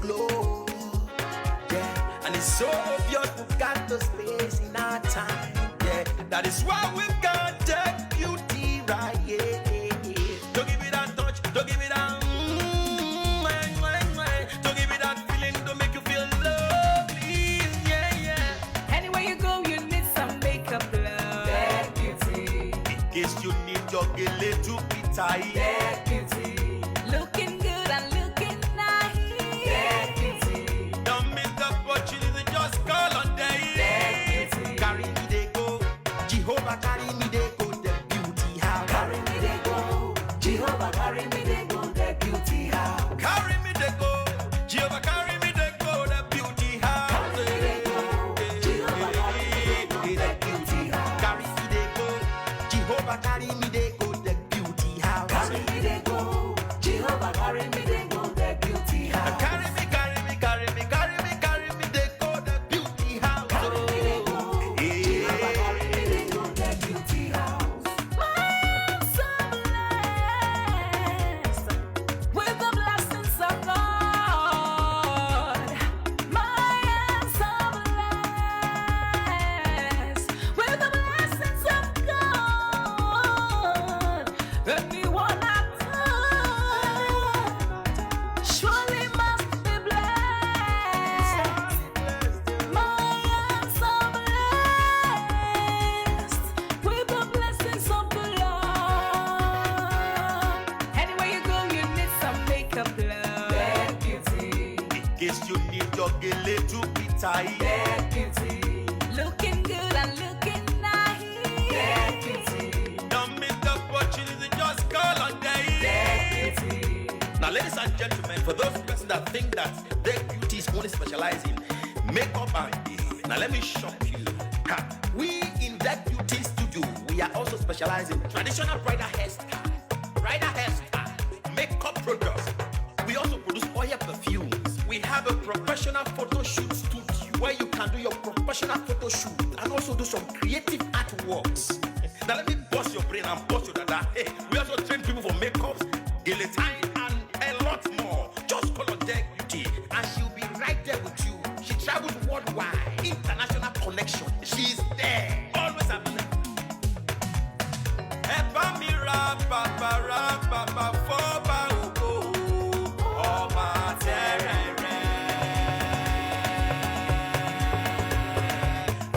glow. Yeah, and it's so obvious we got the space in our time. Yeah, that is why we got that beauty right. Yeah, don't give it that touch, don't give it that. Don't give it that feeling, don't make you feel lovely. Yeah, yeah. Anywhere you go, you need some makeup, love. That beauty. In case you need your gele to be tight. That beauty. Looking good and looking nice. That beauty. Don't miss the opportunity, just call on day. That beauty. Carry me they go, Jehovah carry me they go, the beauty house. Carry me they go, Jehovah carry me they go, the beauty house. Carry me they go, Jehovah carry me they go, the beauty house. Carry me they go, Jehovah carry me they go, the beauty house. Carry me they go, Jehovah carry me they go, the beauty house. Carry me they go, Jehovah carry me they go, the beauty house. Carry me, carry me, carry me, carry me, carry me they go, the beauty house. Carry me they go, Jehovah carry me they go, the beauty house. I'm so blessed with the blessings of God. I'm so blessed with the blessings of God. Anyone I touch surely must be blessed. I am so blessed with the blessings of the Lord. Anywhere you go, you need some makeup, love. That beauty. In case you need your gele to be tight. That beauty. Looking good and looking nice. That beauty. Don't miss the opportunity, just call on day. That beauty. Now, ladies and gentlemen, for those persons that think that their beauty is only specialized in makeup and hair, now let me shock you. Ha, we in that beauty studio, we are also specialized in traditional bridal hairstyle, makeup products. We also produce oil perfumes. We have a professional photo shoot studio where you can do your professional photo shoot and also do some creative artworks. Now let me bust your brain and bust your dada. Hey, we also train people for makeups, guillotine, and a lot more. Just call on Deck Beauty and she'll be right there with you. She travels worldwide, international connection. She's there, always available. Eba mi ra papa foba ugo, ọba terere.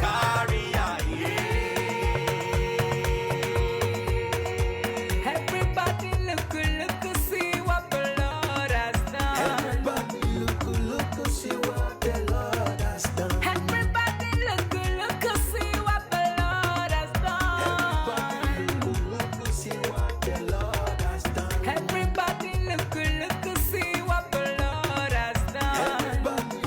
Kárí ayé. Everybody look, see what the Lord has done. Everybody look, see what the Lord has done. Everybody look, see what the Lord has done. Everybody look, see what the Lord has done. Everybody look, see what the Lord has done. Everybody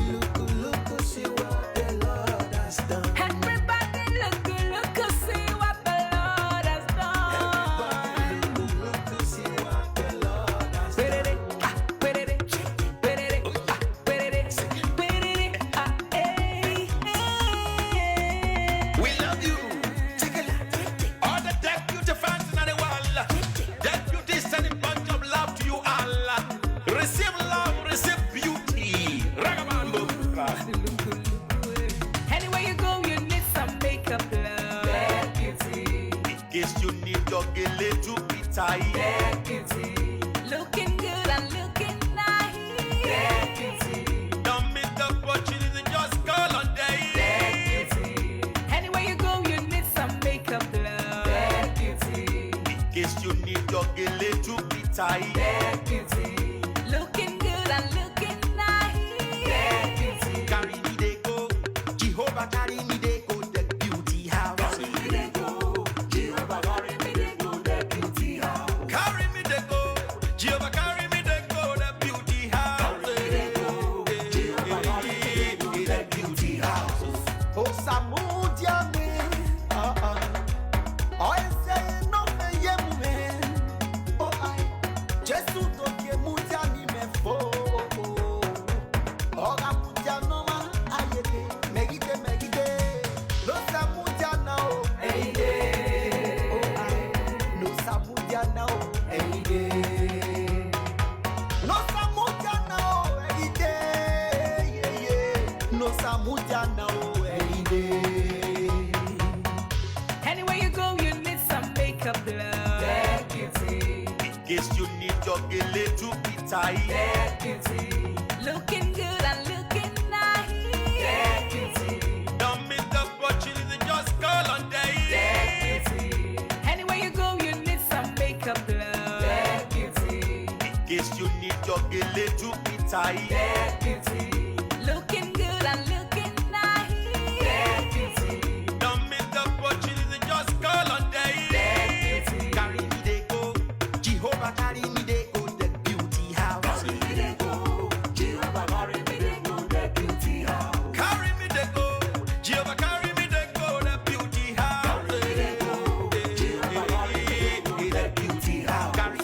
look, see what the Lord has done. Everybody look, see what the Lord has done. Look, see what the Lord has done. We love you. All the Deck Beauty fans in the world. Deck Beauty is sending bunch of love to you all. Receive love, receive beauty. Ragabando. Anywhere you go, you need some makeup, love. That beauty. In case you need your gele to be tight. That beauty. Looking good and looking nice. That beauty. Don't miss the opportunity, just call on day. That beauty. Anywhere you go, you need some makeup, love. That beauty. In case you need your gele to be tight. That beauty. Looking good and looking nice. That beauty. Carry me they go, Jehovah carry me they go, the beauty house. Carry me they go, Jehovah carry me they go, the beauty house. Carry me they go, Jehovah carry me they go, the beauty house. Carry me they go, Jehovah carry me they go, the beauty house. Oh, Samudia me, oh, I say no me yemume, oh I, Jesus don't yemudia ni me fo, oh Samudia no ma ayete, megite, no Samudia now, Any day, oh I, no Samudia now, any day. no Samudia now, any day. Samutiana, oh, any day. Anywhere you go, you need some makeup, love. Deputy. In case you need your gele to be tight. Deputy. Looking good and looking nice. Deputy. Don't miss the opportunity, just call on day. Deputy. Anywhere you go, you need some makeup, love. Deputy. In case you need your gele to be tight. Deputy. Looking good and looking